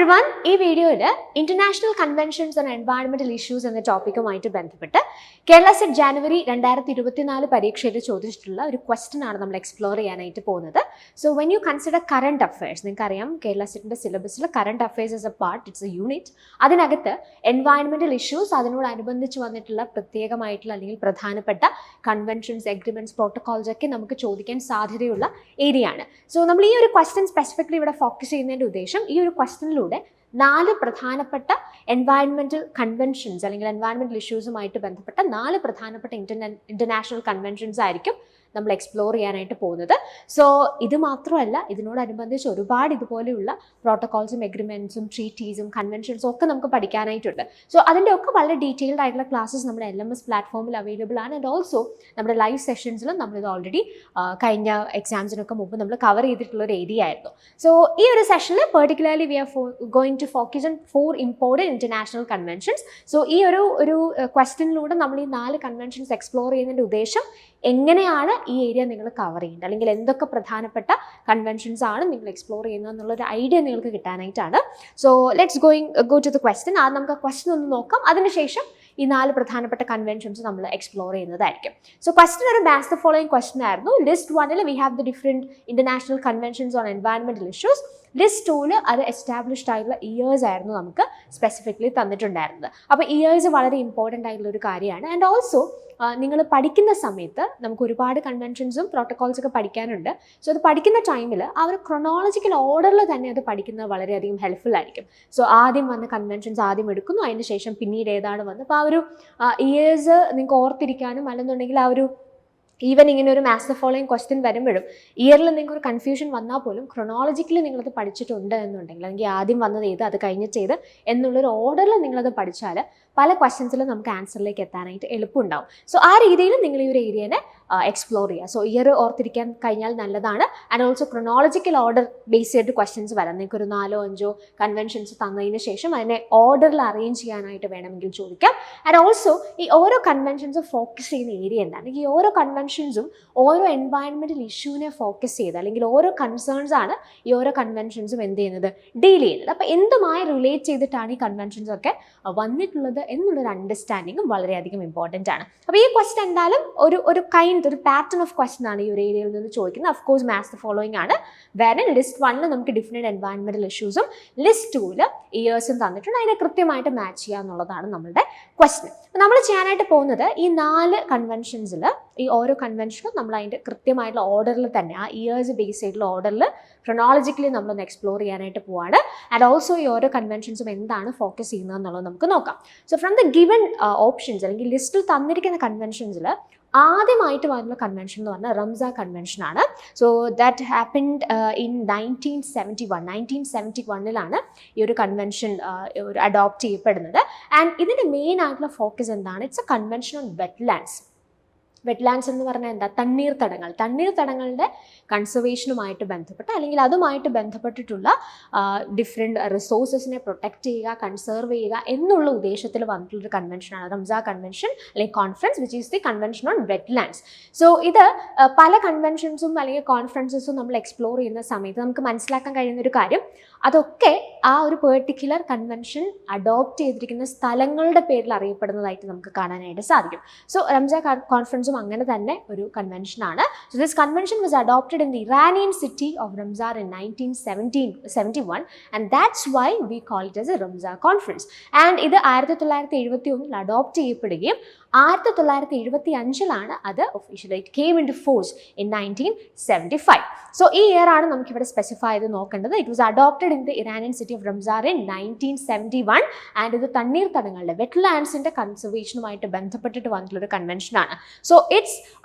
everyone, ഈ വീഡിയോയിൽ international conventions and environmental issues എന്ന ടോപ്പിക്കുമായിട്ട് ബന്ധപ്പെട്ട് കേരള സെറ്റ് ജാനുവരി 2024 പരീക്ഷയിൽ ചോദിച്ചിട്ടുള്ള ഒരു ക്വസ്റ്റ്യൻ ആണ് നമ്മൾ എക്സ്പ്ലോർ ചെയ്യാനായിട്ട് പോകുന്നത്. So when you consider current affairs, നിങ്ങൾക്കറിയാം കേരള സെറ്റിന്റെ സിലബസിൽ current affairs S A part, it's A unit. അതിനകത്ത് എൻവയറൺമെന്റൽ ഇഷ്യൂസ്, അതിനോടനുബന്ധിച്ച് വന്നിട്ടുള്ള പ്രത്യേകമായിട്ടുള്ള അല്ലെങ്കിൽ പ്രധാനപ്പെട്ട കൺവെൻഷൻസ്, എഗ്രിമെന്റ്സ്, പ്രോട്ടോകോൾസ് ഒക്കെ നമുക്ക് ചോദിക്കാൻ സാധ്യതയുള്ള ഏരിയ ആണ്. സോ നമ്മൾ ഈ ഒരു ക്വസ്റ്റ്യൻ സ്പെസിഫിക്കലി ഇവിടെ ഫോക്കസ് ചെയ്യുന്നതിന്റെ ഉദ്ദേശം, ഈ ഒരു ക്വസ്റ്റ്യനിലൂടെ 4 പ്രധാനപ്പെട്ട എൻവയറൺമെന്റൽ കൺവെൻഷൻസ് അല്ലെങ്കിൽ എൻവയറൺമെന്റൽ ഇഷ്യൂസുമായിട്ട് ബന്ധപ്പെട്ട 4 പ്രധാനപ്പെട്ട ഇന്റർനാഷണൽ കൺവെൻഷൻസ് ആയിരിക്കും നമ്മൾ എക്സ്പ്ലോർ ചെയ്യാനായിട്ട് പോകുന്നത്. സോ ഇത് മാത്രമല്ല, ഇതിനോടനുബന്ധിച്ച് ഒരുപാട് ഇതുപോലെയുള്ള പ്രോട്ടോകോൾസും എഗ്രിമെന്റ്സും ട്രീറ്റീസും കൺവെൻഷൻസും ഒക്കെ നമുക്ക് പഠിക്കാനായിട്ടുണ്ട്. സോ അതിൻ്റെ ഒക്കെ വളരെ ഡീറ്റെയിൽഡ് ആയിട്ടുള്ള ക്ലാസ്സസ് നമ്മുടെ LMS പ്ലാറ്റ്ഫോമിൽ അവൈലബിൾ ആണ്. ആൻഡ് ഓൾസോ നമ്മുടെ ലൈവ് സെഷൻസിലും നമ്മളിത് ഓൾറെഡി കഴിഞ്ഞ എക്സാംസിനൊക്കെ മുമ്പ് നമ്മൾ കവർ ചെയ്തിട്ടുള്ള ഒരു ഏരിയ ആയിരുന്നു. സോ ഈ ഒരു സെഷനിൽ particularly we are going to focus on 4 important international conventions. So ഈ ഒരു ക്വസ്റ്റ്യനിലൂടെ നമ്മൾ ഈ 4 കൺവെൻഷൻസ് എക്സ്പ്ലോർ ചെയ്യുന്നതിൻ്റെ ഉദ്ദേശം എങ്ങനെയാണ് ഈ ഏരിയ നിങ്ങൾ കവർ ചെയ്യേണ്ടത്, അല്ലെങ്കിൽ എന്തൊക്കെ പ്രധാനപ്പെട്ട കൺവെൻഷൻസ് ആണ് നിങ്ങൾ എക്സ്പ്ലോർ ചെയ്യുന്നത് എന്നുള്ളൊരു ഐഡിയ നിങ്ങൾക്ക് കിട്ടാനായിട്ടാണ്. So let's go to the question. ആദ്യം നമുക്ക് ആ ക്വസ്റ്റ്യൻ ഒന്ന് നോക്കാം, അതിനുശേഷം ഈ 4 പ്രധാനപ്പെട്ട കൺവെൻഷൻസ് നമ്മൾ എക്സ്പ്ലോർ ചെയ്യുന്നതായിരിക്കും. സോ ക്വസ്റ്റ്യൻ ഒരു മാച്ച് ദ ഫോളോയിങ് ക്വസ്റ്റ്യൻ ആയിരുന്നു. List 1 we have the different international conventions on environmental issues. List 2 അത് എസ്റ്റാബ്ലിഷ്ഡ് ആയിട്ടുള്ള ഇയേഴ്സ് ആയിരുന്നു നമുക്ക് സ്പെസിഫിക്കലി തന്നിട്ടുണ്ടായിരുന്നത്. അപ്പോൾ ഇയേഴ്സ് വളരെ ഇമ്പോർട്ടൻ്റ് ആയിട്ടുള്ള ഒരു കാര്യമാണ്. ആൻഡ് ഓൾസോ നിങ്ങൾ പഠിക്കുന്ന സമയത്ത് നമുക്ക് ഒരുപാട് കൺവെൻഷൻസും പ്രോട്ടോകോൾസ് ഒക്കെ പഠിക്കാനുണ്ട്. സോ അത് പഠിക്കുന്ന ടൈമിൽ ആ ഒരു ക്രൊണോളജിക്കൽ ഓർഡറിൽ തന്നെ അത് പഠിക്കുന്നത് വളരെയധികം ഹെൽപ്ഫുൾ ആയിരിക്കും. സോ ആദ്യം വന്ന കൺവെൻഷൻസ് ആദ്യം എടുക്കുന്നു, അതിന് ശേഷം പിന്നീട് ഏതാണ് വന്നത്. അപ്പോൾ ആ ഒരു ഇയേഴ്സ് നിങ്ങൾക്ക് ഓർത്തിരിക്കാനും, അല്ലെന്നുണ്ടെങ്കിൽ ആ ഒരു ഈവൻ ഇങ്ങനെ ഒരു മാച്ച് ദ ഫോളോയിങ് ക്വസ്റ്റ്യൻ വരുമ്പോഴും ഇയറിൽ നിങ്ങൾക്ക് ഒരു കൺഫ്യൂഷൻ വന്നാൽ പോലും ക്രൊണോളജിക്കലി നിങ്ങളത് പഠിച്ചിട്ടുണ്ട് എന്നുണ്ടെങ്കിൽ, അല്ലെങ്കിൽ ആദ്യം വന്നത് ഏത്, അത് കഴിഞ്ഞിട്ട് ചെയ്ത് എന്നുള്ളൊരു ഓർഡറിൽ നിങ്ങളത് പഠിച്ചാൽ പല ക്വസ്റ്റ്യൻസിലും നമുക്ക് ആൻസറിലേക്ക് എത്താനായിട്ട് എളുപ്പമുണ്ടാവും. സോ ആ രീതിയിൽ നിങ്ങൾ ഈ ഒരു ഏരിയനെ എക്സ്പ്ലോർ ചെയ്യുക. സോ ഇയർ ഓർത്തിരിക്കാൻ കഴിഞ്ഞാൽ നല്ലതാണ്. And also chronological order base ചെയ്തിട്ട് ക്വസ്റ്റ്യൻസ് വരാം. നിങ്ങൾക്ക് ഒരു 4-5 കൺവെൻഷൻസ് തന്നതിന് ശേഷം അതിനെ ഓർഡറിൽ അറേഞ്ച് ചെയ്യാനായിട്ട് വേണമെങ്കിൽ ചോദിക്കാം. ആൻഡ് ഓൾസോ ഈ ഓരോ കൺവെൻഷൻസും ഫോക്കസ് ചെയ്യുന്ന ഏരിയ എന്താണ്, ഈ ഓരോ കൺവെൻഷൻസും ഓരോ എൻവയറൺമെന്റൽ ഇഷ്യൂവിനെ ഫോക്കസ് ചെയ്ത്, അല്ലെങ്കിൽ ഓരോ കൺസേൺസ് ആണ് ഈ ഓരോ കൺവെൻഷൻസും എന്ത് ചെയ്യുന്നത്, ഡീൽ ചെയ്യുന്നത്. അപ്പോൾ എന്തുമായി റിലേറ്റ് ചെയ്തിട്ടാണ് ഈ കൺവെൻഷൻസ് ഒക്കെ വന്നിട്ടുള്ളത് എന്നുള്ളൊരു അണ്ടർസ്റ്റാൻഡിങ്ങും വളരെയധികം ഇമ്പോർട്ടൻ്റ് ആണ്. അപ്പോൾ ഈ ക്വസ്റ്റ്യൻ എന്തായാലും ഒരു പാറ്റേൺ ഓഫ് ക്വസ്റ്റ്യൻ ആണ് ഈ ഒരു ഏരിയയിൽ നിന്ന് ചോദിക്കുന്നത്. Of course match the following ആണ്. വേറെ ലിസ്റ്റ് 1 നമുക്ക് ഡിഫറെൻറ്റ് എൻവയറൺമെന്റൽ ഇഷ്യൂസും ലിസ്റ്റ് 2 ഇയേഴ്സും തന്നിട്ടുണ്ട്. അതിനെ കൃത്യമായിട്ട് മാച്ച് ചെയ്യുക എന്നുള്ളതാണ് നമ്മളുടെ ക്വസ്റ്റ്യൻ. നമ്മൾ ചെയ്യാനായിട്ട് പോകുന്നത് ഈ 4 കൺവെൻഷൻസിൽ ഈ ഓരോ കൺവെൻഷനും നമ്മൾ അതിൻ്റെ കൃത്യമായിട്ടുള്ള ഓർഡറിൽ തന്നെ, ആ ഇയേഴ്സ് ബേസ് ചെയ്തിട്ടുള്ള ഓർഡറിൽ ക്രൊണോളജിക്കലി നമ്മളൊന്ന് എക്സ്പ്ലോർ ചെയ്യാനായിട്ട് പോവാണ്. ആൻഡ് ഓൾസോ ഈ ഓരോ കൺവെൻഷൻസും എന്താണ് ഫോക്കസ് ചെയ്യുന്നത് എന്നുള്ളത് നമുക്ക് നോക്കാം. So from the given options, അല്ലെങ്കിൽ ലിസ്റ്റിൽ തന്നിരിക്കുന്ന കൺവെൻഷൻസിൽ ആദ്യമായിട്ട് വരുന്ന കൺവെൻഷൻ എന്ന് പറഞ്ഞാൽ റംസാ കൺവെൻഷൻ ആണ്. സോ ദാറ്റ് ഹാപ്പൻഡ് ഇൻ 1971 ഈ ഒരു കൺവെൻഷൻ അഡോപ്റ്റ് ചെയ്യപ്പെടുന്നത്. ആൻഡ് ഇതിൻ്റെ മെയിൻ ആയിട്ടുള്ള ഫോക്കസ് എന്താണ്, it's A convention on wetlands. Wetlands എന്ന് പറഞ്ഞാൽ എന്താ, തണ്ണീർത്തടങ്ങളുടെ കൺസർവേഷനുമായിട്ട് ബന്ധപ്പെട്ട്, അല്ലെങ്കിൽ അതുമായിട്ട് ബന്ധപ്പെട്ടിട്ടുള്ള ഡിഫറെൻറ്റ് റിസോഴ്സസിനെ പ്രൊട്ടക്റ്റ് ചെയ്യുക, കൺസർവ് ചെയ്യുക എന്നുള്ള ഉദ്ദേശത്തിൽ വന്നിട്ടുള്ളൊരു കൺവെൻഷനാണ് റംസാ കൺവെൻഷൻ അല്ലെങ്കിൽ conference, which is the convention on wetlands. So ഇത് പല കൺവെൻഷൻസും അല്ലെങ്കിൽ കോൺഫറൻസസും നമ്മൾ എക്സ്പ്ലോർ ചെയ്യുന്ന സമയത്ത് നമുക്ക് മനസ്സിലാക്കാൻ കഴിയുന്ന ഒരു കാര്യം, അതൊക്കെ ആ ഒരു പെർട്ടിക്കുലർ കൺവെൻഷൻ അഡോപ്റ്റ് ചെയ്തിരിക്കുന്ന സ്ഥലങ്ങളുടെ പേരിൽ അറിയപ്പെടുന്നതായിട്ട് നമുക്ക് കാണാനായിട്ട് സാധിക്കും. സോ റംസാ കോൺഫറൻസും അങ്ങനെ തന്നെ ഒരു കൺവെൻഷനാണ്. So this convention was adopted in the Iranian city of Ramsar in 1971 and that's why we call it as a Ramsar conference. And ഇത് 1971 അഡോപ്റ്റ് ചെയ്യപ്പെടുകയും 1975 അത് officially it came in to force in 1975. So ഈ year ആണ് നമുക്കിവിടെ specify ചെയ്ത് നോക്കേണ്ടത്. It was adopted in the Iranian city of Ramsar in 1971 and ഇത് തണ്ണീർത്തടങ്ങളുടെ വെറ്റ്ലാൻഡ്സിൻ്റെ കൺസർവേഷനുമായിട്ട് ബന്ധപ്പെട്ടിട്ട് വന്നിട്ടുള്ളൊരു കൺവെൻഷനാണ്. So it's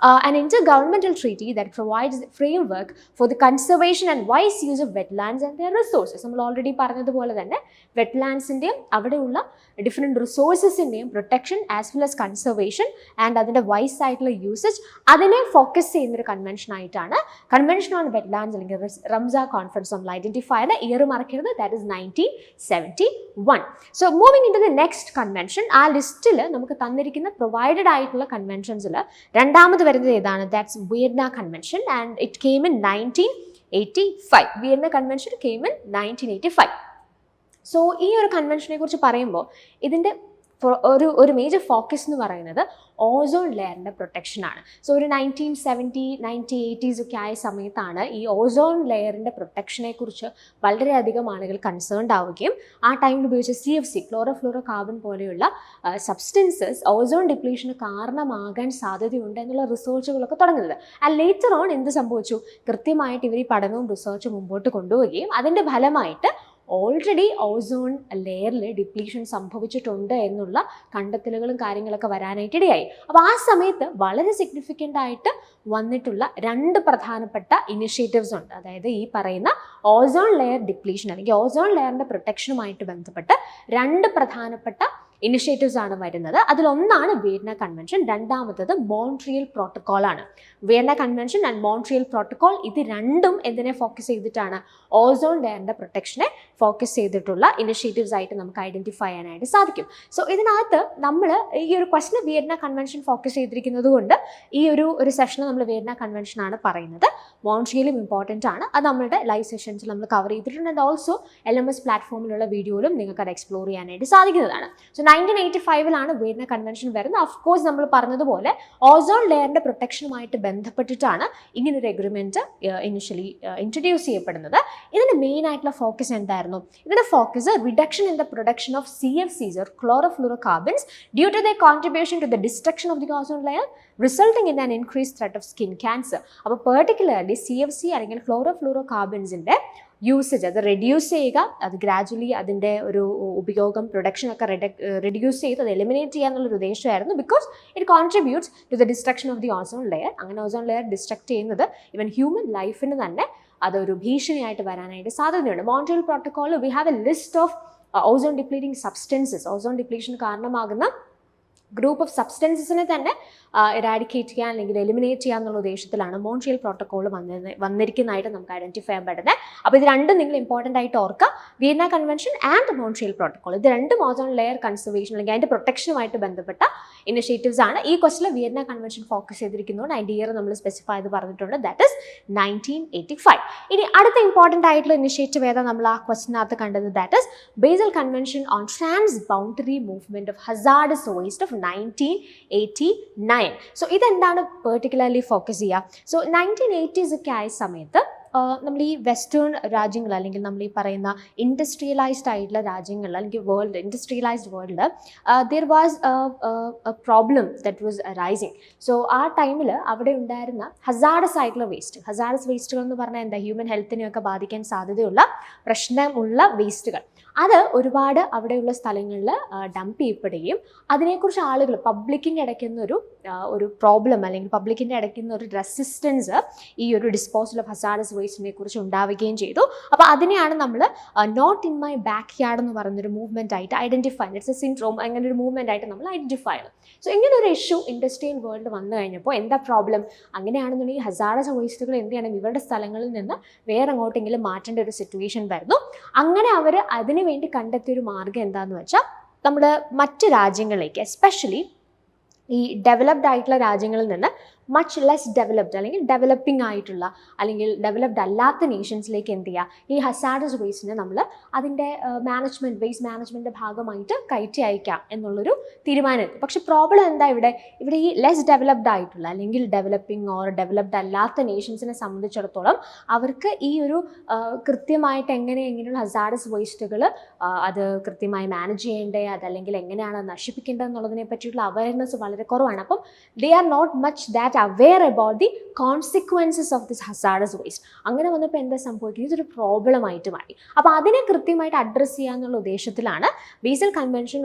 an intergovernmental treaty that provides the framework for the conservation and wise use of wetlands and their resources. നമ്മൾ already പറഞ്ഞതുപോലെ തന്നെ വെറ്റ്ലാൻഡ്സിൻ്റെയും അവിടെയുള്ള ഡിഫറെൻറ്റ് റിസോഴ്സസിൻ്റെയും protection as well as conservation and അതിൻ്റെ വൈസ് ആയിട്ടുള്ള യൂസേജ്, അതിനെ ഫോക്കസ് ചെയ്യുന്നൊരു കൺവെൻഷൻ ആയിട്ടാണ് കൺവെൻഷൻ ഓൺ വെറ്റ്ലാൻഡ്സ് അല്ലെങ്കിൽ റംസാ കോൺഫറൻസ് നമ്മൾ ഐഡൻറ്റിഫൈ ചെയ്ത ഇയർ മറക്കരുത്, that is 1971. So moving into the next convention, ആ ലിസ്റ്റിൽ നമുക്ക് തന്നിരിക്കുന്ന പ്രൊവൈഡഡ് ആയിട്ടുള്ള കൺവെൻഷൻസിൽ രണ്ടാമത് വരുന്നത് ഏതാണ്, that's Vienna convention and it came in 1985. Vienna convention came in 1985. So ഈ ഒരു കൺവെൻഷനെ കുറിച്ച് പറയുമ്പോൾ ഇതിൻ്റെ ഒരു മേജർ ഫോക്കസ് എന്ന് പറയുന്നത് ഓസോൺ ലെയറിൻ്റെ പ്രൊട്ടക്ഷനാണ്. സോ ഒരു 1970, 1980s ഒക്കെ ആയ സമയത്താണ് ഈ ഓസോൺ ലെയറിൻ്റെ പ്രൊട്ടക്ഷനെ കുറിച്ച് വളരെയധികം ആളുകൾ കൺസേൺഡ് ആവുകയും ആ ടൈമിൽ ഉപയോഗിച്ച CFC, ക്ലോറോഫ്ലൂറോ കാർബൺ പോലെയുള്ള സബ്സ്റ്റൻസസ് ഓസോൺ ഡിപ്ലീഷന് കാരണമാകാൻ സാധ്യതയുണ്ട് എന്നുള്ള റിസർച്ചുകളൊക്കെ തുടങ്ങുന്നത്. ആൻഡ് ലേറ്റർ ഓൺ എന്ത് സംഭവിച്ചു? കൃത്യമായിട്ട് ഇവർ ഈ പഠനവും റിസർച്ചും മുമ്പോട്ട് കൊണ്ടുപോവുകയും അതിൻ്റെ ഫലമായിട്ട് ഓൾറെഡി ഓസോൺ ലെയറിൽ ഡിപ്ലീഷൻ സംഭവിച്ചിട്ടുണ്ട് എന്നുള്ള കണ്ടെത്തലുകളും കാര്യങ്ങളൊക്കെ വരാനായിട്ട് ഇടയായി. അപ്പോൾ ആ സമയത്ത് വളരെ സിഗ്നിഫിക്കൻ്റ് ആയിട്ട് വന്നിട്ടുള്ള 2 പ്രധാനപ്പെട്ട ഇനിഷ്യേറ്റീവ്സ് ഉണ്ട്. അതായത് ഈ പറയുന്ന ഓസോൺ ലെയർ ഡിപ്ലീഷൻ അല്ലെങ്കിൽ ഓസോൺ ലെയറിൻ്റെ പ്രൊട്ടക്ഷനുമായിട്ട് ബന്ധപ്പെട്ട് 2 പ്രധാനപ്പെട്ട ഇനിഷ്യേറ്റീവ്സ് ആണ് വരുന്നത്. അതിലൊന്നാണ് വിയന്ന കൺവെൻഷൻ, രണ്ടാമത്തത് മോൺട്രിയൽ പ്രോട്ടോക്കോൾ ആണ്. Vienna convention and Montreal protocol ഇത് രണ്ടും എന്തിനെ ഫോക്കസ് ചെയ്തിട്ടാണ്? ഓസോൺ ലെയറിൻ്റെ പ്രൊട്ടക്ഷനെ ഫോക്കസ് ചെയ്തിട്ടുള്ള ഇനിഷ്യേറ്റീവ്സ് ആയിട്ട് നമുക്ക് ഐഡൻറ്റിഫൈ ചെയ്യാനായിട്ട് സാധിക്കും. സോ ഇതിനകത്ത് നമ്മൾ ഈ ഒരു ക്വസ്റ്റ്യൻ വിയന്ന കൺവെൻഷൻ ഫോക്കസ് ചെയ്തിരിക്കുന്നത് കൊണ്ട് ഈ ഒരു സെഷനിൽ നമ്മൾ വിയന്ന കൺവെൻഷൻ ആണ് പറയുന്നത്. മോൺട്രിയലും ഇമ്പോർട്ടൻ്റ് ആണ്. അത് നമ്മളുടെ ലൈവ് സെഷൻസിൽ നമ്മൾ കവർ ചെയ്തിട്ടുണ്ട്. ആൻഡ് ഓൾസോ LMS പ്ലാറ്റ്ഫോമിലുള്ള വീഡിയോയിലും നിങ്ങൾക്ക് അത് എക്സ്പ്ലോർ ചെയ്യാനായിട്ട് സാധിക്കുന്നതാണ്. സോ 1985 വിയന്ന കൺവെൻഷൻ വരുന്നത്. ഓഫ്കോഴ്സ് നമ്മൾ പറഞ്ഞതുപോലെ ഓസോൺ ലെയറിൻ്റെ പ്രൊട്ടക്ഷനുമായിട്ട് ബന്ധപ്പെട്ടിട്ടാണ് ഇങ്ങനൊരു എഗ്രിമെൻറ്റ് ഇനിഷ്യലി ഇൻട്രൊഡ്യൂസ് ചെയ്യപ്പെടുന്നത്. ഇതിൻ്റെ മെയിൻ ആയിട്ടുള്ള ഫോക്കസ് എന്തായിരുന്നു? ഇതിൻ്റെ focus reduction in the production of CFCs or chlorofluorocarbons due to their contribution to the destruction of the ozone layer resulting in an increased threat of skin cancer. അപ്പോൾ particularly CFC അല്ലെങ്കിൽ ക്ലോറോഫ്ലൂറോകാർബൺസിൻ്റെ usage അത് reduce ചെയ്യുക, അത് gradually അതിൻ്റെ ഒരു ഉപയോഗം പ്രൊഡക്ഷനൊക്കെ reduce ചെയ്ത് അത് എലിമിനേറ്റ് ചെയ്യുക എന്നുള്ളൊരു ഉദ്ദേശമായിരുന്നു. Because it contributes to the destruction of the ozone layer. അങ്ങനെ ഓസോൺ ലെയർ ഡിസ്ട്രക്ട് ചെയ്യുന്നത് ഇവൻ ഹ്യൂമൻ ലൈഫിന് തന്നെ അതൊരു ഭീഷണിയായിട്ട് വരാനായിട്ട് സാധ്യതയുണ്ട്. മോൺട്രിയൽ പ്രോട്ടോക്കോളിൽ we have a list of ozone depleting substances, ozone ഡിപ്ലീഷന് കാരണമാകുന്ന ഗ്രൂപ്പ് ഓഫ് സബ്സ്റ്റൻസസിനെ തന്നെ ഇറാഡിക്കേറ്റ് ചെയ്യാൻ അല്ലെങ്കിൽ എലിമിനേറ്റ് ചെയ്യുക എന്നുള്ള ഉദ്ദേശത്തിലാണ് മോൺട്രിയൽ പ്രോട്ടോക്കോൾ വന്നിരിക്കുന്നതായിട്ട് നമുക്ക് ഐഡൻറ്റിഫൈ ചെയ്യാൻ പറ്റുന്നത്. അപ്പോൾ ഇത് രണ്ടും നിങ്ങൾ ഇമ്പോർട്ടൻ്റ് ആയിട്ട് ഓർക്കുക. Vienna convention and Montreal protocol ഇത് രണ്ടും ഓസോൺ ലെയർ കൺസർവേഷൻ അല്ലെങ്കിൽ അതിൻ്റെ പ്രൊട്ടക്ഷനുമായിട്ട് ബന്ധപ്പെട്ട ഇനിഷ്യേറ്റീവ്സ് ആണ്. ഈ ക്വസ്റ്റിൽ വിയന്ന കൺവെൻഷൻ ഫോക്കസ് ചെയ്തിരിക്കുന്നതുകൊണ്ട് അതിൻ്റെ ഇയർ നമ്മൾ സ്പെസിഫൈ ചെയ്ത് പറഞ്ഞിട്ടുണ്ട്. That is 1985. ഇനി അടുത്ത ഇമ്പോർട്ടൻ്റ് ആയിട്ടുള്ള ഇനിഷ്യേറ്റീവ് ഏതാ നമ്മൾ ആ ക്വസ്റ്റിനകത്ത് കണ്ടത്? That is Basel convention on trans boundary movement of hazardous waste of 1989. So ഇതെന്താണ് പെർട്ടിക്കുലർലി ഫോക്കസ് ചെയ്യുക? സോ 1980s ഒക്കെ ആയ സമയത്ത് നമ്മൾ ഈ വെസ്റ്റേൺ രാജ്യങ്ങൾ അല്ലെങ്കിൽ നമ്മൾ ഈ പറയുന്ന ഇൻഡസ്ട്രിയലൈസ്ഡ് ആയിട്ടുള്ള രാജ്യങ്ങളിൽ അല്ലെങ്കിൽ ഇൻഡസ്ട്രിയലൈസ്ഡ് വേൾഡിൽ there was a problem that was rising. So ആ ടൈമിൽ അവിടെ ഉണ്ടായിരുന്ന ഹസാർഡസ് ആയിട്ടുള്ള വേസ്റ്റുകൾ എന്ന് പറഞ്ഞാൽ എന്താ? ഹ്യൂമൻ ഹെൽത്തിനെയൊക്കെ ബാധിക്കാൻ സാധ്യതയുള്ള പ്രശ്നമുള്ള വേസ്റ്റുകൾ അത് ഒരുപാട് അവിടെയുള്ള സ്ഥലങ്ങളിൽ ഡംപ് ചെയ്യപ്പെടുകയും അതിനെക്കുറിച്ച് ആളുകൾ പബ്ലിക്കിൻ്റെ ഇടയ്ക്കുന്ന ഒരു പ്രോബ്ലം അല്ലെങ്കിൽ പബ്ലിക്കിൻ്റെ ഇടയ്ക്കുന്ന ഒരു റെസിസ്റ്റൻസ് ഈ ഒരു ഡിസ്പോസൽ ഓഫ് ഹസാർഡസ് വേസ്റ്റിനെ കുറിച്ച് ഉണ്ടാവുകയും ചെയ്തു. അപ്പോൾ അതിനെയാണ് നമ്മൾ not in my back yard എന്ന് പറയുന്നൊരു മൂവ്മെൻ്റ് ആയിട്ട് ഐഡൻറ്റിഫൈ, ഇറ്റ്സ് എ സിൻഡ്രോം, അങ്ങനെ ഒരു മൂവ്മെൻ്റ് ആയിട്ട് നമ്മൾ ഐഡൻറ്റിഫൈ ചെയ്യണം. സോ ഇങ്ങനെ ഒരു ഇഷ്യൂ ഇൻഡസ്ട്രിയൽ വേൾഡ് വന്നു കഴിഞ്ഞപ്പോൾ എന്താ പ്രോബ്ലം? അങ്ങനെയാണെന്നുണ്ടെങ്കിൽ ഹസാർഡസ് വേസ്റ്റുകൾ എന്ത് ചെയ്യണം? ഇവരുടെ സ്ഥലങ്ങളിൽ നിന്ന് വേറെ എങ്ങോട്ടെങ്കിലും മാറ്റേണ്ട ഒരു സിറ്റുവേഷൻ വരുന്നു. അങ്ങനെ അവർ അതിന് വേണ്ടി കണ്ടെത്തിയൊരു മാർഗ്ഗം എന്താണെന്ന് വെച്ചാൽ നമ്മൾ മറ്റ് രാജ്യങ്ങളിലേക്ക്, എസ്പെഷ്യലി ഈ ഡെവലപ്ഡ് ആയിട്ടുള്ള രാജ്യങ്ങളിൽ നിന്ന് മച്ച് ലെസ് ഡെവലപ്ഡ് അല്ലെങ്കിൽ ഡെവലപ്പിംഗ് ആയിട്ടുള്ള അല്ലെങ്കിൽ ഡെവലപ്ഡ് അല്ലാത്ത നേഷൻസിലേക്ക് എന്ത് ചെയ്യുക? ഈ ഹസാർഡസ് വേസ്റ്റിനെ നമ്മൾ അതിൻ്റെ വേസ്റ്റ് മാനേജ്മെൻറ്റിൻ്റെ ഭാഗമായിട്ട് കയറ്റി അയക്കാം എന്നുള്ളൊരു തീരുമാനം. പക്ഷേ പ്രോബ്ലം എന്താ ഇവിടെ ഈ ലെസ് ഡെവലപ്ഡ് ആയിട്ടുള്ള അല്ലെങ്കിൽ ഡെവലപ്പിംഗ് ഓർ ഡെവലപ്ഡ് അല്ലാത്ത നേഷൻസിനെ സംബന്ധിച്ചിടത്തോളം അവർക്ക് ഈ ഒരു കൃത്യമായിട്ട് എങ്ങനെയുള്ള ഹസാർഡസ് വേസ്റ്റുകൾ അത് കൃത്യമായി മാനേജ് ചെയ്യേണ്ടേ, അതല്ലെങ്കിൽ എങ്ങനെയാണ് നശിപ്പിക്കേണ്ടത് എന്നുള്ളതിനെ പറ്റിയിട്ടുള്ള അവയർനെസ് വളരെ കുറവാണ്. അപ്പം they are not much that aware about the consequences of this hazardous waste. അങ്ങനെ വന്നപ്പോൾ എന്താ സംഭവിക്കുന്നത്? ഇതൊരു പ്രോബ്ലം ആയിട്ട് മാറി. അപ്പോൾ അതിനെ കൃത്യമായിട്ട് അഡ്രസ്സ് ചെയ്യാന്നുള്ള ഉദ്ദേശത്തിലാണ് Basel convention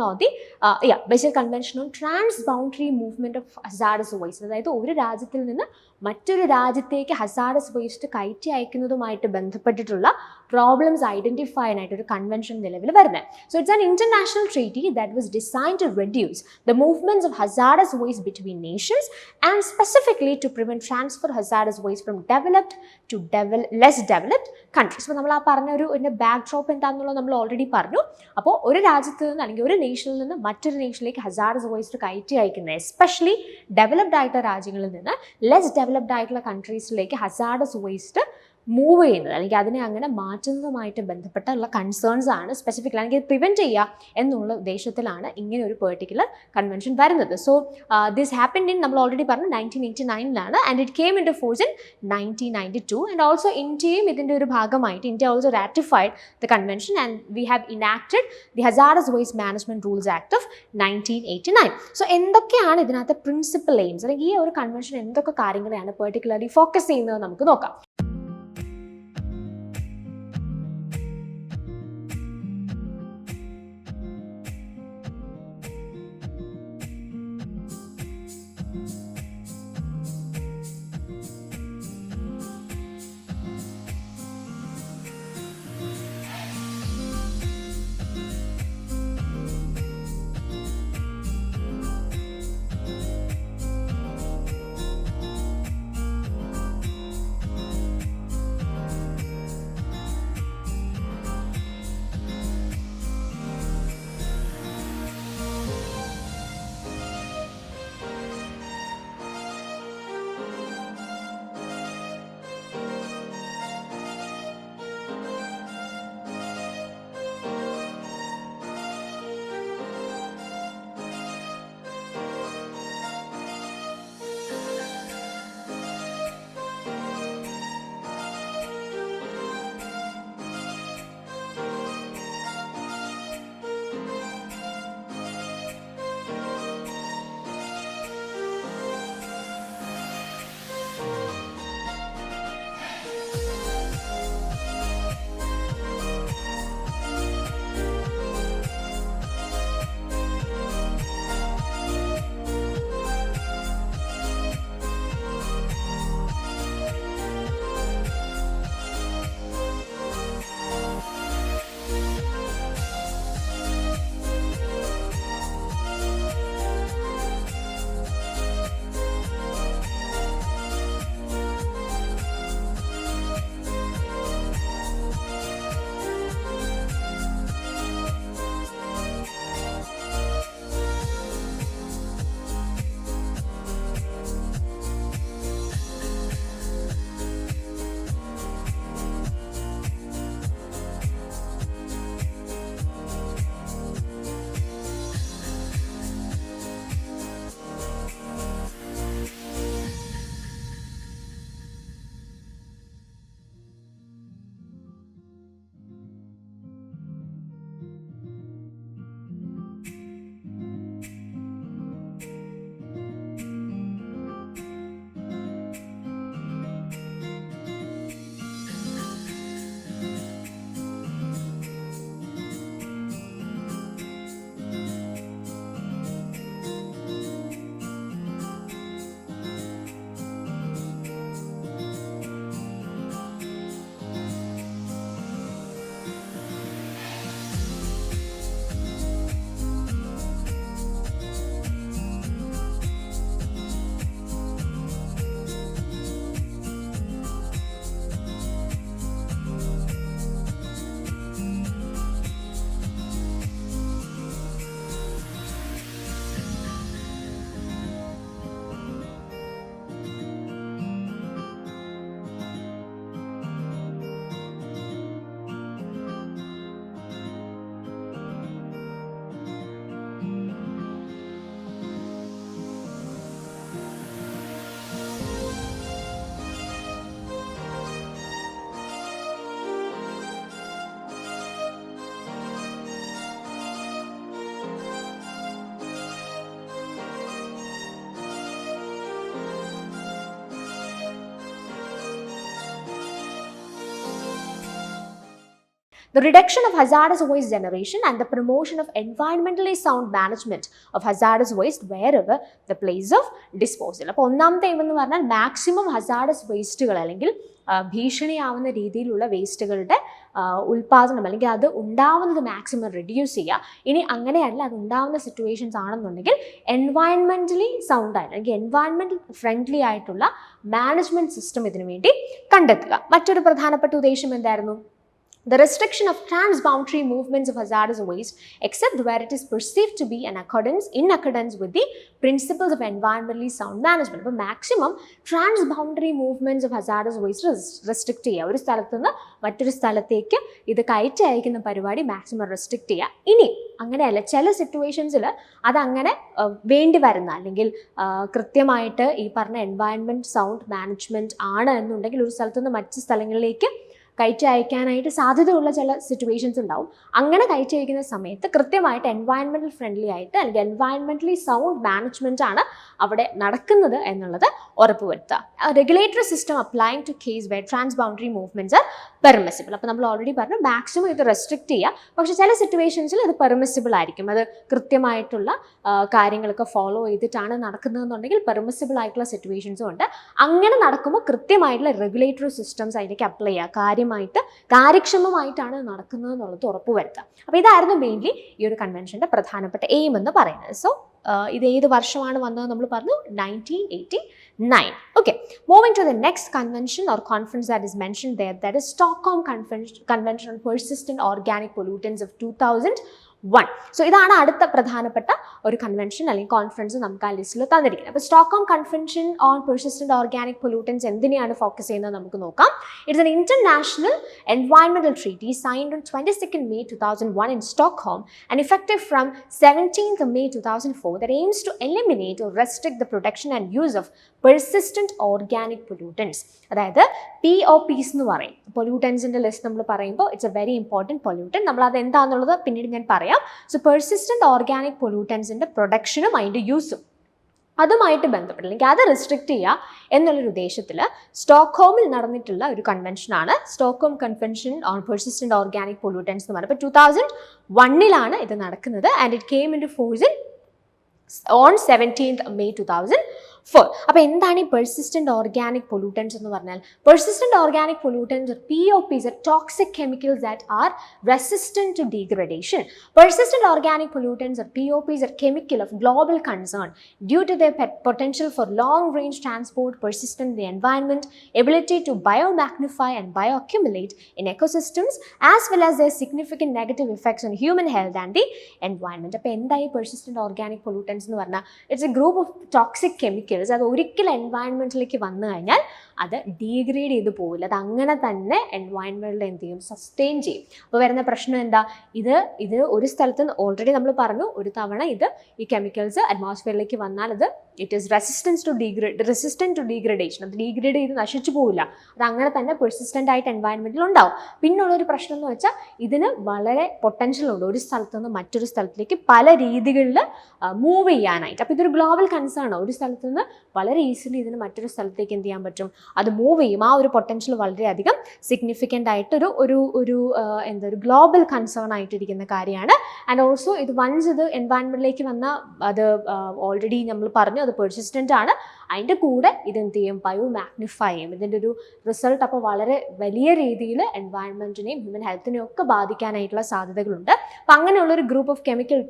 on trans boundary movement of hazardous waste, അതായത് ഒരു രാജ്യത്തിൽ നിന്ന് മറ്റൊരു രാജ്യത്തേക്ക് ഹസാർഡസ് വേസ്റ്റ് കയറ്റി അയക്കുന്നതുമായിട്ട് ബന്ധപ്പെട്ടിട്ടുള്ള പ്രോബ്ലംസ് ഐഡൻറ്റിഫൈ ചെയ്യാനായിട്ട് ഒരു കൺവെൻഷൻ നിലവിൽ വരുന്നത്. So it's an international treaty that was designed to reduce the movements of hazardous waste between nations and specifically to prevent transfer hazardous waste from developed to less developed countries. അപ്പോൾ നമ്മൾ ആ പറഞ്ഞ ഒരു back drop എന്താണെന്നുള്ളത് നമ്മൾ already പറഞ്ഞു. അപ്പോൾ ഒരു രാജ്യത്ത് നിന്ന് അല്ലെങ്കിൽ ഒരു നേഷനിൽ നിന്ന് മറ്റൊരു നേഷനിലേക്ക് ഹസാർഡസ് വേസ്റ്റ് കയറ്റി അയക്കുന്നത്, എസ്പെഷ്യലി ഡെവലപ്ഡ് ആയിട്ടുള്ള രാജ്യങ്ങളിൽ നിന്ന് ലെസ് ഡെവലപ്ഡ് ആയിട്ടുള്ള കൺട്രീസിലേക്ക് ഹസാർഡസ് വേസ്റ്റ് മൂവ് ചെയ്യുന്നത് അല്ലെങ്കിൽ അതിനെ അങ്ങനെ മാറ്റുന്നതുമായിട്ട് ബന്ധപ്പെട്ടുള്ള കൺസേൺസ് ആണ് സ്പെസിഫിക്കലി അല്ലെങ്കിൽ പ്രിവെൻറ്റ് ചെയ്യുക എന്നുള്ള ഉദ്ദേശത്തിലാണ് ഇങ്ങനെ ഒരു പെർട്ടിക്കുലർ കൺവെൻഷൻ വരുന്നത്. സോ ദിസ് ഹാപ്പൻഡ് ഇൻ നമ്മൾ ഓൾറെഡി പറഞ്ഞു 1989 and it came in to force in 1992 and also ഇന്ത്യയും ഇതിൻ്റെ ഒരു ഭാഗമായിട്ട് India also ratified the convention and we have enacted the hazardous waste management rules act of 1989. So എന്തൊക്കെയാണ് ഇതിനകത്ത് principal AIIMS അല്ലെങ്കിൽ ഈ ഒരു കൺവെൻഷൻ എന്തൊക്കെ കാര്യങ്ങളെയാണ് പെർട്ടിക്കുലർലി ഫോക്കസ് ചെയ്യുന്നത് നമുക്ക് നോക്കാം. The reduction of hazardous waste generation and the promotion of environmentally sound management of hazardous waste wherever the place of disposal. അപ്പോൾ ഒന്നാമത്തെ എയിം എന്ന് പറഞ്ഞാൽ മാക്സിമം ഹസാർഡസ് വേസ്റ്റുകൾ അല്ലെങ്കിൽ ഭീഷണിയാവുന്ന രീതിയിലുള്ള വേസ്റ്റുകളുടെ ഉൽപ്പാദനം അല്ലെങ്കിൽ അത് ഉണ്ടാവുന്നത് മാക്സിമം റെഡ്യൂസ് ചെയ്യുക. ഇനി അങ്ങനെയല്ല അത് ഉണ്ടാവുന്ന സിറ്റുവേഷൻസ് ആണെന്നുണ്ടെങ്കിൽ എൻവയൺമെൻ്റലി സൗണ്ട് ആയിട്ട് അല്ലെങ്കിൽ എൻവയൺമെൻറ്റൽ ഫ്രണ്ട്ലി ആയിട്ടുള്ള മാനേജ്മെൻറ്റ് സിസ്റ്റം ഇതിനു വേണ്ടി കണ്ടെത്തുക. മറ്റൊരു പ്രധാനപ്പെട്ട ഉദ്ദേശം എന്തായിരുന്നു? The restriction of transboundary movements of hazardous waste, except where it is perceived to be in accordance with the principles of environmentally sound management. അപ്പോൾ maximum transboundary movements of hazardous waste restrict ചെയ്യുക. ഒരു സ്ഥലത്ത് നിന്ന് മറ്റൊരു സ്ഥലത്തേക്ക് ഇത് കയറ്റി അയക്കുന്ന പരിപാടി മാക്സിമം റെസ്ട്രിക്ട് ചെയ്യുക. ഇനി അങ്ങനെയല്ല, ചില സിറ്റുവേഷൻസിൽ അതങ്ങനെ വേണ്ടി വരുന്ന അല്ലെങ്കിൽ കൃത്യമായിട്ട് ഈ പറഞ്ഞ എൻവയൺമെൻറ്റ് സൗണ്ട് മാനേജ്മെൻറ്റ് ആണ് എന്നുണ്ടെങ്കിൽ ഒരു സ്ഥലത്ത് നിന്ന് മറ്റ് സ്ഥലങ്ങളിലേക്ക് കയറ്റി അയക്കാനായിട്ട് സാധ്യതയുള്ള ചില സിറ്റുവേഷൻസ് ഉണ്ടാവും. അങ്ങനെ കയറ്റി അയക്കുന്ന സമയത്ത് കൃത്യമായിട്ട് എൻവയൺമെൻറ്റൽ ഫ്രണ്ട്ലി ആയിട്ട് അല്ലെങ്കിൽ എൻവയൺമെൻ്റലി സൗണ്ട് മാനേജ്മെൻറ്റ് ആണ് അവിടെ നടക്കുന്നത് എന്നുള്ളത് ഉറപ്പുവരുത്തുക. Regulatory system applying to case where transboundary movements are permissible. അപ്പോൾ നമ്മൾ ഓൾറെഡി പറഞ്ഞു മാക്സിമം ഇത് റെസ്ട്രിക്ട് ചെയ്യുക. പക്ഷേ ചില സിറ്റുവേഷൻസിൽ അത് പെർമിസിബിൾ ആയിരിക്കും. അത് കൃത്യമായിട്ടുള്ള കാര്യങ്ങളൊക്കെ ഫോളോ ചെയ്തിട്ടാണ് നടക്കുന്നതെന്നുണ്ടെങ്കിൽ പെർമിസിബിൾ ആയിട്ടുള്ള സിറ്റുവേഷൻസും ഉണ്ട്. അങ്ങനെ നടക്കുമ്പോൾ കൃത്യമായിട്ടുള്ള റെഗുലേറ്ററി സിസ്റ്റംസ് അതിലേക്ക് അപ്ലൈ ചെയ്യുക. കാര്യക്ഷമമായിട്ടാണ് നടക്കുന്നത് എന്നുള്ളത് ഉറപ്പുവരുത്തുക. അപ്പോൾ ഇതായിരുന്നു മെയിൻലി ഈ ഒരു കൺവെൻഷൻ്റെ പ്രധാനപ്പെട്ട എയിം എന്ന് പറയുന്നത്. സോ ഇത് ഏത് വർഷമാണ് വന്നത് നമ്മൾ പറഞ്ഞു? 1989. Okay, moving to the next convention or conference that is mentioned there, that is Stockholm Convention on Persistent Organic Pollutants of 2001. So ഇതാണ് അടുത്ത പ്രധാനപ്പെട്ട ഒരു കൺവെൻഷൻ അല്ലെങ്കിൽ കോൺഫറൻസ് നമുക്ക് ആ ലിസ്റ്റിൽ തന്നിരിക്കുന്നത്. അപ്പോൾ Stockholm convention on persistent organic pollutants എന്തിനെയാണ് ഫോക്കസ് ചെയ്യുന്നത് നമുക്ക് നോക്കാം. ഇറ്റ്സ് എൻ ഇന്റർനാഷണൽ എൻവയൺമെന്റൽ treaty signed on 22nd May 2001 in Stockholm and effective from 17th May 2004 that aims to eliminate or restrict the production and use of persistent organic pollutants. അതായത് POPs എന്ന് പറയും. പൊല്യൂട്ടൻസിൻ്റെ list നമ്മൾ പറയുമ്പോൾ it's A very important pollutant. നമ്മൾ അത് എന്താണെന്നുള്ളത് പിന്നീട് ഞാൻ പറയാം. സോ പെർസിസ്റ്റന്റ് ഓർഗാനിക് പൊല്യൂട്ടൻസിൻ്റെ പ്രൊഡക്ഷനും അതിൻ്റെ യൂസും അതുമായിട്ട് ബന്ധപ്പെട്ട് അല്ലെങ്കിൽ അത് റെസ്ട്രിക്ട് ചെയ്യുക എന്നുള്ളൊരു ഉദ്ദേശത്തിൽ സ്റ്റോക്ക്ഹോമിൽ നടന്നിട്ടുള്ള ഒരു കൺവെൻഷനാണ് Stockholm convention on persistent organic pollutants എന്ന് പറയുന്നത്. ഇപ്പോൾ 2001 ഇത് നടക്കുന്നത് and it came in to force on 17th May 2004. അപ്പോൾ എന്താണ് ഈ പെർസിസ്റ്റന്റ് ഓർഗാനിക് പൊല്യൂട്ടൻസ് എന്ന് പറഞ്ഞാൽ? Persistent organic pollutants POPs are toxic chemicals that are resistant to degradation. Persistent organic pollutants or POPs are chemical of global concern due to their potential for long range transport, persistent in the environment, ability to biomagnify and bioaccumulate in ecosystems, as well as their significant negative effects on human health and the environment. അപ്പോൾ എന്തായി persistent organic pollutants എന്ന് പറഞ്ഞാൽ? It's A group of toxic chemicals. അത് ഒരിക്കലും എൻവയൺമെൻറ്റിലേക്ക് വന്നു കഴിഞ്ഞാൽ അത് degrade ചെയ്ത് പോകില്ല. അത് അങ്ങനെ തന്നെ എൻവയൺമെൻറ്റിൽ എന്ത് ചെയ്യും? സസ്റ്റെയിൻ ചെയ്യും. അപ്പോൾ വരുന്ന പ്രശ്നം എന്താ? ഇത് ഒരു സ്ഥലത്ത് ഓൾറെഡി നമ്മൾ പറഞ്ഞു, ഒരു തവണ ഈ കെമിക്കൽസ് അറ്റ്മോസ്ഫിയറിലേക്ക് വന്നാൽ അത് it is resistant to degradation. അത് ഡീഗ്രേഡ് ചെയ്ത് നശിച്ചു പോകില്ല. അത് അങ്ങനെ തന്നെ പെർസിസ്റ്റൻ്റ് ആയിട്ട് എൻവയൺമെൻറ്റിൽ ഉണ്ടാവും. പിന്നുള്ളൊരു പ്രശ്നം എന്ന് വെച്ചാൽ ഇതിന് വളരെ പൊട്ടൻഷ്യൽ ഉണ്ട് ഒരു സ്ഥലത്ത് നിന്ന് മറ്റൊരു സ്ഥലത്തേക്ക് പല രീതികളിൽ മൂവ് ചെയ്യാനായിട്ട്. അപ്പോൾ ഇതൊരു ഗ്ലോബൽ കൺസേൺ ആണ്. ഒരു സ്ഥലത്ത് നിന്ന് വളരെ ഈസിലി ഇതിന് മറ്റൊരു സ്ഥലത്തേക്ക് എന്ത് ചെയ്യാൻ പറ്റും? അത് മൂവ് ചെയ്യും. ആ ഒരു പൊട്ടൻഷ്യൽ വളരെയധികം സിഗ്നിഫിക്കൻ്റ് ആയിട്ട് ഒരു ഗ്ലോബൽ കൺസേൺ ആയിട്ടിരിക്കുന്ന കാര്യമാണ്. ആൻഡ് ഓൾസോ ഇത് വൺസ് ഇത് എൻവയൺമെൻറ്റിലേക്ക് വന്ന അത് ഓൾറെഡി നമ്മൾ പറഞ്ഞു അത് പെർസിസ്റ്റൻ്റ് ആണ്. അതിൻ്റെ കൂടെ ഇതെന്ത് ചെയ്യും? ബയോ മാഗ്നിഫൈ ചെയ്യും. ഇതിൻ്റെ ഒരു റിസൾട്ട് അപ്പോൾ വളരെ വലിയ രീതിയിൽ എൻവയൺമെൻറ്റിനെയും ഹ്യൂമൻ ഹെൽത്തിനെയും ഒക്കെ ബാധിക്കാനായിട്ടുള്ള സാധ്യതകളുണ്ട്. അപ്പോൾ അങ്ങനെയുള്ളൊരു ഗ്രൂപ്പ് ഓഫ്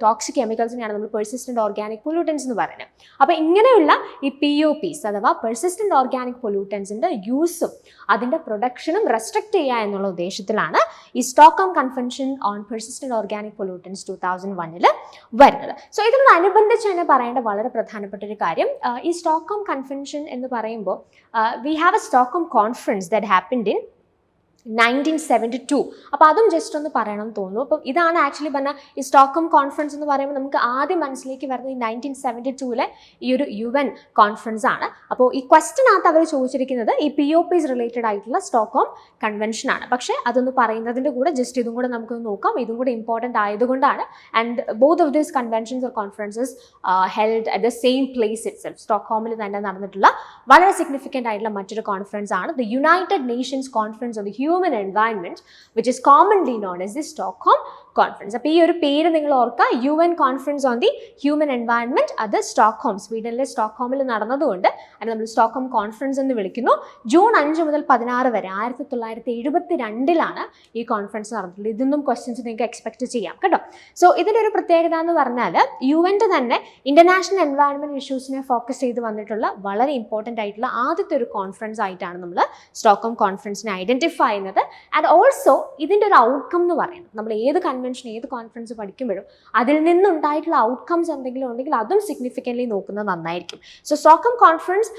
ടോക്സിക് കെമിക്കൽസിനെയാണ് നമ്മൾ പെർസിസ്റ്റൻ്റ് ഓർഗാനിക് പൊല്യൂട്ടൻസ് എന്ന് പറയുന്നത്. അപ്പോൾ ഇങ്ങനെയുള്ള ഈ POPs അഥവാ പെർസിസ്റ്റൻ്റ് ഓർഗാനിക് പൊല്യൂട്ടൻസിൻ്റെ യൂസും അതിൻ്റെ പ്രൊഡക്ഷനും റെസ്ട്രിക്ട് ചെയ്യുക എന്നുള്ള ഉദ്ദേശത്തിലാണ് ഈ Stockholm convention on persistent organic pollutants 2001 വരുന്നത്. സോ ഇതിനോടനുബന്ധിച്ച് തന്നെ പറയേണ്ട വളരെ പ്രധാനപ്പെട്ട ഒരു കാര്യം, ഈ സ്റ്റോക്ക്ഹോം കൺവെൻഷൻ എന്ന് പറയുമ്പോൾ V have A Stockholm conference that happened in 1972. അപ്പോൾ അതും ജസ്റ്റ് ഒന്ന് പറയണം തോന്നുന്നു. അപ്പം ഇതാണ് ആക്ച്വലി പറഞ്ഞാൽ ഈ സ്റ്റോക്ക്ഹോം കോൺഫറൻസ് എന്ന് പറയുമ്പോൾ നമുക്ക് ആദ്യം മനസ്സിലേക്ക് വരുന്നത് ഈ 1972 ഈ ഒരു UN കോൺഫറൻസ് ആണ്. അപ്പോൾ ഈ ക്വസ്റ്റിനകത്ത് അവർ ചോദിച്ചിരിക്കുന്നത് ഈ POPs റിലേറ്റഡ് ആയിട്ടുള്ള സ്റ്റോക്ക്ഹോം കൺവെൻഷനാണ്. പക്ഷേ അതൊന്ന് പറയുന്നതിൻ്റെ കൂടെ ജസ്റ്റ് ഇതും കൂടെ നമുക്കൊന്ന് നോക്കാം. ഇതും കൂടെ ഇമ്പോർട്ടൻ്റ് ആയതുകൊണ്ടാണ്. And both of these conventions or conferences held at the same place itself. സ്റ്റോക്ക്ഹോമിൽ തന്നെ നടന്നിട്ടുള്ള വളരെ സിഗ്നിഫിക്കൻ്റ് ആയിട്ടുള്ള മറ്റൊരു കോൺഫറൻസ് ആണ് the United Nations conference on the human environment, which is commonly known as the Stockholm conference. അപ്പോൾ ഈ ഒരു പേര് നിങ്ങൾ ഓർക്കുക, UN conference on the human environment. അത് സ്റ്റോക്ക്ഹോം, സ്വീഡനിലെ സ്റ്റോക്ക്ഹോമിൽ നടന്നതുകൊണ്ട് അത് നമ്മൾ സ്റ്റോക്ക്ഹോം കോൺഫറൻസ് എന്ന് വിളിക്കുന്നു. ജൂൺ 5 മുതൽ 16 വരെ 1972 ഈ കോൺഫറൻസ് നടന്നിട്ടുള്ളത്. ഇതൊന്നും ക്വസ്റ്റ്യൻസ് നിങ്ങൾക്ക് എക്സ്പെക്ട് ചെയ്യാം കേട്ടോ. സോ ഇതിൻ്റെ ഒരു പ്രത്യേകത എന്ന് പറഞ്ഞാൽ UN തന്നെ ഇന്റർനാഷണൽ എൻവയൺമെന്റ് ഇഷ്യൂസിനെ ഫോക്കസ് ചെയ്ത് വന്നിട്ടുള്ള വളരെ ഇമ്പോർട്ടൻ്റ് ആയിട്ടുള്ള ആദ്യത്തെ ഒരു കോൺഫറൻസ് ആയിട്ടാണ് നമ്മൾ സ്റ്റോക്ക്ഹോം കോൺഫറൻസിനെ ഐഡന്റിഫൈ ചെയ്യുന്നത്. ആൻഡ് ഓൾസോ ഇതിൻ്റെ ഒരു ഔട്ട്കം എന്ന് പറയുന്നത്, നമ്മൾ ഏത് കൺവെൻഷൻ ഏത് കോൺഫറൻസ് പഠിക്കുമ്പോഴും അതിൽ നിന്നുണ്ടായിട്ടുള്ള ഔട്ട്കംസ് എന്തെങ്കിലും ഉണ്ടെങ്കിൽ അതും സിഗ്നിഫിക്കൻ്റ്ലി നോക്കുന്നത് നന്നായിരിക്കും. സോ സ്റ്റോക്ക്ഹോം കോൺഫറൻസ്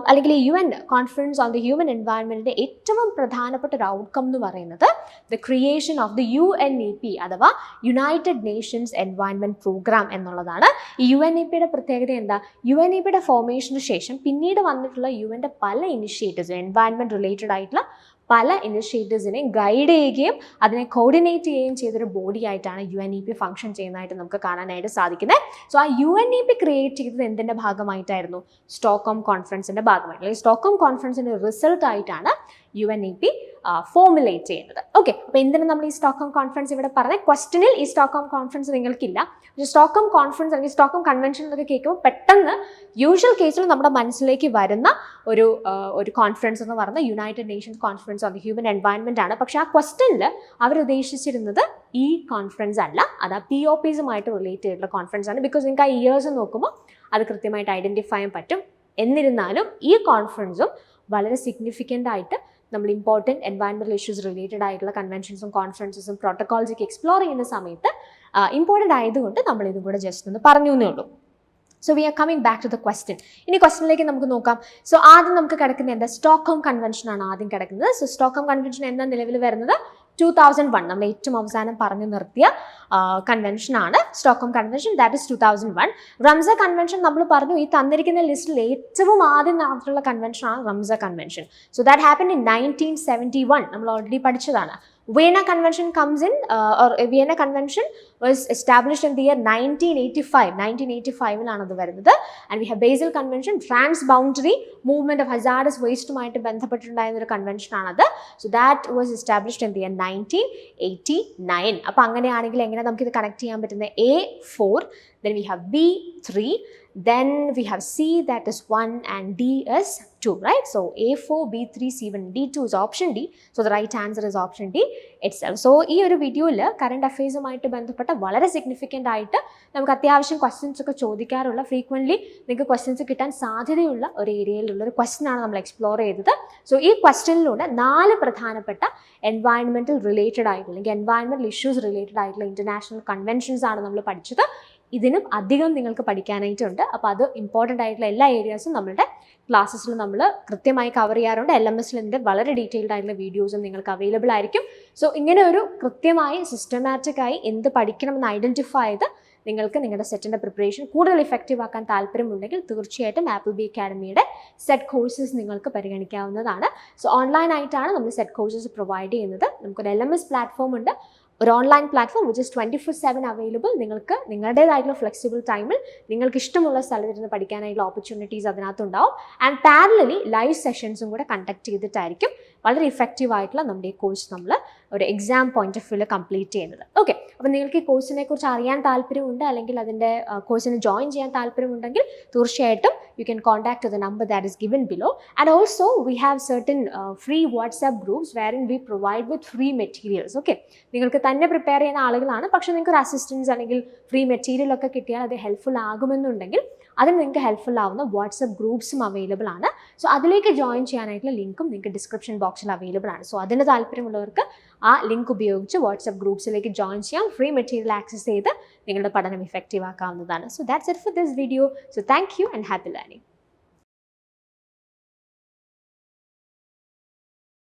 അല്ലെങ്കിൽ UN conference on the human എൻവയൺമെന്റിന്റെ ഏറ്റവും പ്രധാനപ്പെട്ട ഒരു ഔട്ട്കം എന്ന് പറയുന്നത് the creation of the UNEP അഥവാ യുണൈറ്റഡ് നേഷൻസ് എൻവയൺമെന്റ് പ്രോഗ്രാം എന്നുള്ളതാണ്. ഈ UNEPയുടെ പ്രത്യേകത എന്താ? UNEPയുടെ ഫോർമേഷന് ശേഷം പിന്നീട് വന്നിട്ടുള്ള യുഎൻ്റെ പല ഇനിഷ്യേറ്റീവ്സ്, എൻവയൺമെന്റ് റിലേറ്റഡ് ആയിട്ടുള്ള പല ഇനിഷ്യേറ്റീവ്സിനെ ഗൈഡ് ചെയ്യുകയും അതിനെ കോർഡിനേറ്റ് ചെയ്യുകയും ചെയ്തൊരു ബോഡി ആയിട്ടാണ് UNEP ഫംഗ്ഷൻ ചെയ്യുന്നതായിട്ട് നമുക്ക് കാണാനായിട്ട് സാധിക്കുന്നത്. സോ ആ UNEP ക്രിയേറ്റ് ചെയ്തത് എന്തിൻ്റെ ഭാഗമായിട്ടായിരുന്നു? സ്റ്റോക്ക്ഹോം കോൺഫറൻസിൻ്റെ ഭാഗമായിട്ട്, അല്ലെങ്കിൽ സ്റ്റോക്ക്ഹോം കോൺഫറൻസിൻ്റെ റിസൾട്ട് ആയിട്ടാണ് UNEP ഫോർമുലേറ്റ് ചെയ്യുന്നത്. ഓക്കെ, അപ്പോൾ എന്തിനാണ് നമ്മൾ ഈ സ്റ്റോക്ക്ഹോം കോൺഫറൻസ് ഇവിടെ പറഞ്ഞത്? ക്വസ്റ്റനിൽ ഈ സ്റ്റോക്ക്ഹോം കോൺഫറൻസ് നിങ്ങൾക്കില്ല. പക്ഷേ സ്റ്റോക്ക്ഹോം കോൺഫറൻസ് അല്ലെങ്കിൽ സ്റ്റോക്ക്ഹോം കൺവെൻഷൻ എന്നൊക്കെ കേൾക്കുമ്പോൾ പെട്ടെന്ന് യൂഷ്വൽ കേസിൽ നമ്മുടെ മനസ്സിലേക്ക് വരുന്ന ഒരു കോൺഫറൻസ് എന്ന് പറയുന്നത് United Nations conference on the human environment ആണ്. പക്ഷേ ആ ക്വസ്റ്റനിൽ അവർ ഉദ്ദേശിച്ചിരുന്നത് ഈ കോൺഫറൻസ് അല്ല, അത് ആ POPസുമായിട്ട് റിലേറ്റ് ചെയ്തിട്ടുള്ള കോൺഫറൻസ് ആണ്. ബിക്കോസ് നിങ്ങൾക്ക് ആ ഇയേഴ്സ് നോക്കുമ്പോൾ അത് കൃത്യമായിട്ട് ഐഡന്റിഫൈ ചെയ്യാൻ പറ്റും. എന്നിരുന്നാലും ഈ കോൺഫറൻസും വളരെ സിഗ്നിഫിക്കൻ്റ് ആയിട്ട് നമ്മൾ ഇമ്പോർട്ടൻറ്റ് എൻവയൺമെൻറ്റൽ ഇഷ്യൂസ് റിലേറ്റഡ് ആയിട്ടുള്ള കൺവെൻഷൻസും കോൺഫറൻസസും പ്രോട്ടോകോൾസൊക്കെ എക്സ്പ്ലോർ ചെയ്യുന്ന സമയത്ത് ഇമ്പോർട്ടൻ്റ് ആയതുകൊണ്ട് നമ്മൾ ഇതും കൂടെ ജസ്റ്റ് ഒന്ന് പറഞ്ഞു എന്നേ ഉള്ളൂ. So we are coming back to the question. ഇനി ക്വസ്റ്റ്യനിലേക്ക് നമുക്ക് നോക്കാം. സോ ആദ്യം നമുക്ക് കിടക്കുന്ന എന്താ? സ്റ്റോക്ക്ഹോം കൺവെൻഷൻ ആണ് ആദ്യം കിടക്കുന്നത്. സോ സ്റ്റോക്ക്ഹോം കൺവെൻഷൻ എന്താ നിലവിൽ വരുന്നത്? 2001, നമ്മൾ ഏറ്റവും അവസാനം പറഞ്ഞു നിർത്തിയ കൺവെൻഷനാണ് Stockholm convention. That is 2001. Ramsar convention നമ്മൾ പറഞ്ഞു ഈ തന്നിരിക്കുന്ന ലിസ്റ്റിൽ ഏറ്റവും ആദ്യം നടന്നിട്ടുള്ള കൺവെൻഷനാണ് Ramsar convention. So that happen in 1971. നമ്മൾ ഓൾറെഡി പഠിച്ചതാണ്. Vienna Convention comes in, or Vienna Convention was established in the year 1985. 1985 അത് വരുന്നത്. And we have Basel Convention, Transboundary Movement of Hazardous Waste-ഉമായിട്ട് ബന്ധപ്പെട്ടിട്ടുണ്ടായിരുന്ന ഒരു കൺവെൻഷൻ ആണത്. So that was established in the year 1989. അപ്പോൾ അങ്ങനെയാണെങ്കിൽ എങ്ങനെ നമുക്കിത് കണക്ട് ചെയ്യാൻ പറ്റുന്നത്? A4, then we have B3, then we have C, that is 1, and D is 2, right? So A4, B3, C1, D2 is option D. So the right answer is option D itself. So ഈ ഒരു വീഡിയോയിൽ current അഫയേഴ്സുമായിട്ട് ബന്ധപ്പെട്ട വളരെ significant ആയിട്ട് നമുക്ക് അത്യാവശ്യം questions ഒക്കെ ചോദിക്കാറുള്ള, frequently നിങ്ങൾക്ക് ക്വസ്റ്റ്യൻസ് കിട്ടാൻ സാധ്യതയുള്ള ഒരു ഏരിയയിലുള്ള ഒരു ക്വസ്റ്റ്യൻ ആണ് നമ്മൾ എക്സ്പ്ലോർ ചെയ്തത്. സോ ഈ ക്വസ്റ്റ്യനിലൂടെ 4 പ്രധാനപ്പെട്ട എൻവയൺമെൻറ്റൽ റിലേറ്റഡ് ആയിട്ടുള്ള അല്ലെങ്കിൽ എൻവയൺമെൻറ്റൽ ഇഷ്യൂസ് റിലേറ്റഡ് ആയിട്ടുള്ള ഇൻ്റർനാഷണൽ കൺവെൻഷൻസ് ആണ് നമ്മൾ പഠിച്ചത്. ഇതിനും അധികം നിങ്ങൾക്ക് പഠിക്കാനായിട്ടുണ്ട്. അപ്പോൾ അത് ഇമ്പോർട്ടൻ്റ് ആയിട്ടുള്ള എല്ലാ ഏരിയാസും നമ്മളുടെ ക്ലാസ്സസിൽ നമ്മൾ കൃത്യമായി കവർ ചെയ്യാറുണ്ട്. LMSൽ ഇതിൻ്റെ വളരെ ഡീറ്റെയിൽഡ് ആയിട്ടുള്ള വീഡിയോസും നിങ്ങൾക്ക് അവൈലബിൾ ആയിരിക്കും. സോ ഇങ്ങനെ ഒരു കൃത്യമായി സിസ്റ്റമാറ്റിക്കായി എന്ത് പഠിക്കണമെന്ന് ഐഡൻറ്റിഫൈ ചെയ്ത് നിങ്ങൾക്ക് നിങ്ങളുടെ സെറ്റിൻ്റെ പ്രിപ്പറേഷൻ കൂടുതൽ ഇഫക്റ്റീവ് ആക്കാൻ താല്പര്യമുണ്ടെങ്കിൽ തീർച്ചയായിട്ടും Appleby Academyയുടെ സെറ്റ് കോഴ്സസ് നിങ്ങൾക്ക് പരിഗണിക്കാവുന്നതാണ്. സോ ഓൺലൈനായിട്ടാണ് നമ്മൾ സെറ്റ് കോഴ്സസ് പ്രൊവൈഡ് ചെയ്യുന്നത്. നമുക്കൊരു LMS പ്ലാറ്റ്ഫോം ഉണ്ട്, ഒരു online platform which is 24/7 available. നിങ്ങൾക്ക് നിങ്ങളുടേതായിട്ടുള്ള ഫ്ലെക്സിബിൾ ടൈമിൽ നിങ്ങൾക്ക് ഇഷ്ടമുള്ള സ്ഥലത്തിരുന്ന് പഠിക്കാനായിട്ടുള്ള ഓപ്പർച്യൂണിറ്റീസ് അതിനകത്തുണ്ടാവും. ആൻഡ് പാരലലി ലൈവ് സെഷൻസും കൂടെ കണ്ടക്ട് ചെയ്തിട്ടായിരിക്കും വളരെ ഇഫക്റ്റീവ് ആയിട്ടുള്ള നമ്മുടെ ഈ കോഴ്സ് നമ്മൾ ഒരു എക്സാം പോയിന്റ് ഓഫ് വ്യൂവിൽ കംപ്ലീറ്റ് ചെയ്യുന്നത്. ഓക്കെ, അപ്പോൾ നിങ്ങൾക്ക് ഈ കോഴ്സിനെ കുറിച്ച് അറിയാൻ താല്പര്യമുണ്ട് അല്ലെങ്കിൽ അതിൻ്റെ കോഴ്സിന് ജോയിൻ ചെയ്യാൻ താല്പര്യമുണ്ടെങ്കിൽ തീർച്ചയായിട്ടും you can contact to the number that is given below. And also we have certain free WhatsApp groups wherein we provide with free materials. Okay, നിങ്ങൾക്ക് തന്നെ പ്രിപ്പയർ ചെയ്യുന്ന ആളുകളാണ്, പക്ഷേ നിങ്ങൾക്ക് ഒരു അസിസ്റ്റൻസ് അല്ലെങ്കിൽ ഫ്രീ മെറ്റീരിയൽ ഒക്കെ കിട്ടിയാൽ അത് ഹെൽപ്ഫുൾ ആകുമെന്നുണ്ടെങ്കിൽ അതിന് നിങ്ങൾക്ക് ഹെൽപ്ഫുൾ ആവുന്ന വാട്സപ്പ് ഗ്രൂപ്പ്സും അവൈലബിൾ ആണ്. സോ അതിലേക്ക് ജോയിൻ ചെയ്യാനായിട്ടുള്ള ലിങ്കും നിങ്ങൾക്ക് ഡിസ്ക്രിപ്ഷൻ ബോക്സിൽ അവൈലബിൾ ആണ്. സോ അതിന് താല്പര്യമുള്ളവർക്ക് ആ ലിങ്ക് ഉപയോഗിച്ച് വാട്സപ്പ് ഗ്രൂപ്പ്സിലേക്ക് ജോയിൻ ചെയ്യാം. ഫ്രീ മെറ്റീരിയൽ ആക്സസ് ചെയ്ത് നിങ്ങളുടെ പഠനം ഇഫക്റ്റീവ് ആക്കാവുന്നതാണ്. So that's it for this video. So thank you and happy learning.